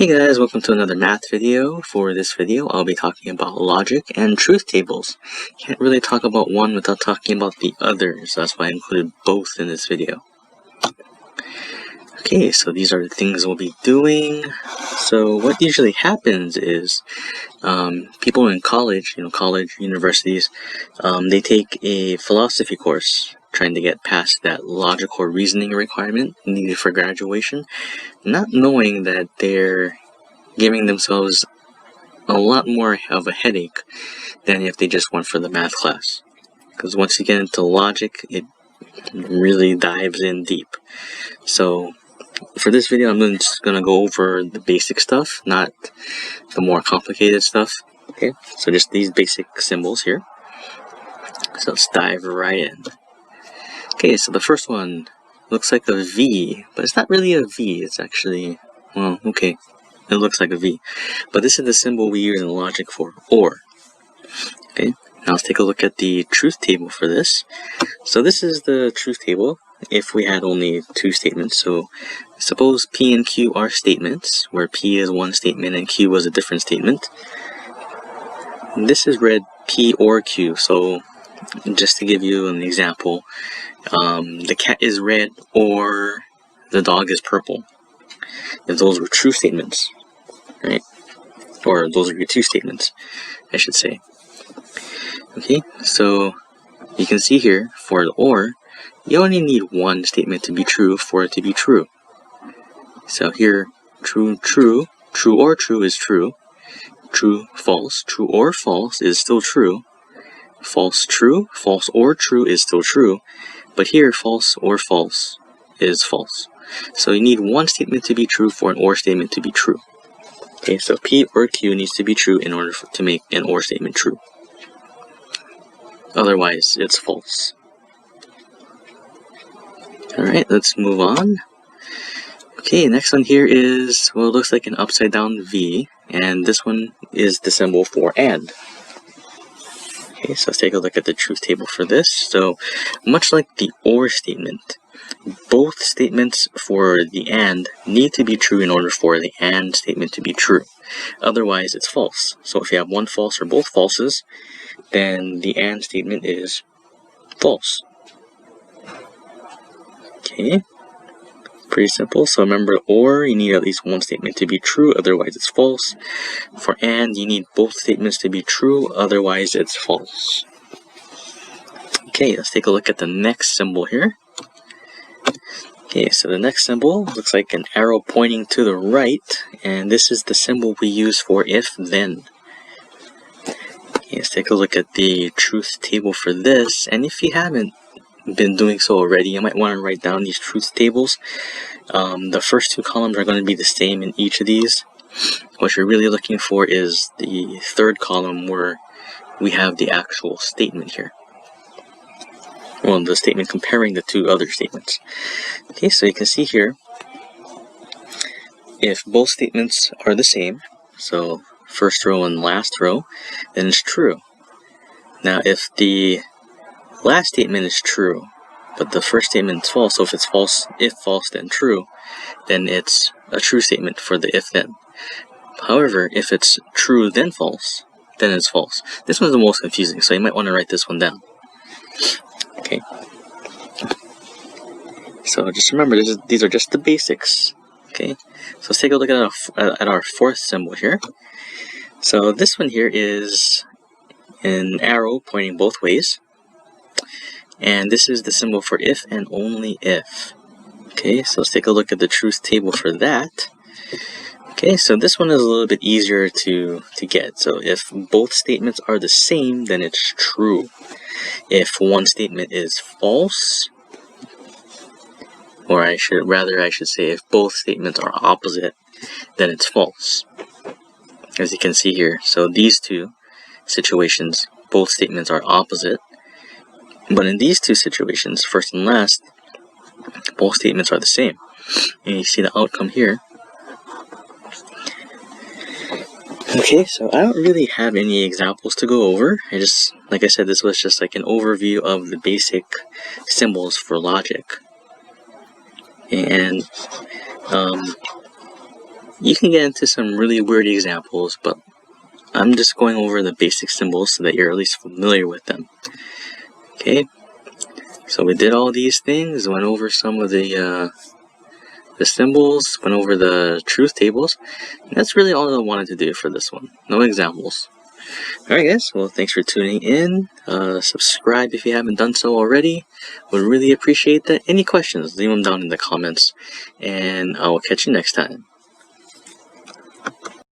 Hey guys, welcome to another math video. For this video, I'll be talking about logic and truth tables. Can't really talk about one without talking about the others. That's why I included both in this video. Okay, so these are the things we'll be doing. So what usually happens is people in college, universities, they take a philosophy course trying to get past that logical reasoning requirement needed for graduation, not knowing that they're giving themselves a lot more of a headache than if they just went for the math class. Because once you get into logic, it really dives in deep. So for this video, I'm just going to go over the basic stuff, not the more complicated stuff. Okay, so just these basic symbols here. So let's dive right in. Okay, so the first one looks like a V, but it's not really a V. It's actually, well, okay, it looks like a V. But this is the symbol we use in logic for OR. Okay, now let's take a look at the truth table for this. So this is the truth table if we had only two statements. So suppose P and Q are statements, where P is one statement and Q was a different statement. And this is read P or Q. So just to give you an example, the cat is red or the dog is purple. If those were true statements, right? Or those are your two statements, I should say. Okay, so you can see here for the OR, you only need one statement to be true for it to be true. So here, true, true, true or true is true. True, false, true or false is still true. False, true, false or true is still true. But here, false or false is false. So you need one statement to be true for an OR statement to be true. Okay, so P or Q needs to be true in order to make an OR statement true. Otherwise, it's false. Alright, let's move on. Okay, next one here is, well, it looks like an upside down V, and this one is the symbol for AND. Okay, so let's take a look at the truth table for this. So, much like the OR statement, both statements for the AND need to be true in order for the AND statement to be true. Otherwise, it's false. So if you have one false or both falses, then the AND statement is false. Okay, pretty simple. So remember, OR, you need at least one statement to be true, otherwise it's false. For AND, you need both statements to be true, otherwise it's false. Okay, let's take a look at the next symbol here. Okay, so the next symbol looks like an arrow pointing to the right, and this is the symbol we use for if-then. Okay, let's take a look at the truth table for this, and if you haven't been doing so already, you might want to write down these truth tables. The first two columns are going to be the same in each of these. What you're really looking for is the third column where we have the actual statement here. Well, the statement comparing the two other statements. Okay, so you can see here, if both statements are the same, so first row and last row, then it's true. Now, if the last statement is true, but the first statement is false, so if it's false, if false, then true, then it's a true statement for the if-then. However, if it's true, then false, then it's false. This one's the most confusing, so you might want to write this one down. Okay, so just remember, these are just the basics. Okay, so let's take a look at our fourth symbol here. So this one here is an arrow pointing both ways, and this is the symbol for if and only if. Okay, so let's take a look at the truth table for that. Okay, so this one is a little bit easier to get. So if both statements are the same, then it's true. If one statement is false, or I should say if both statements are opposite, then it's false. As you can see here, so these two situations, both statements are opposite. But in these two situations, first and last, both statements are the same. And you see the outcome here. Okay, so I don't really have any examples to go over. Like I said, this was just like an overview of the basic symbols for logic. And You can get into some really weird examples, but I'm just going over the basic symbols so that you're at least familiar with them. Okay, so we did all these things, went over some of the symbols, went over the truth tables. And that's really all I wanted to do for this one. No examples. Alright guys, well thanks for tuning in. Subscribe if you haven't done so already. Would really appreciate that. Any questions, leave them down in the comments. And I will catch you next time.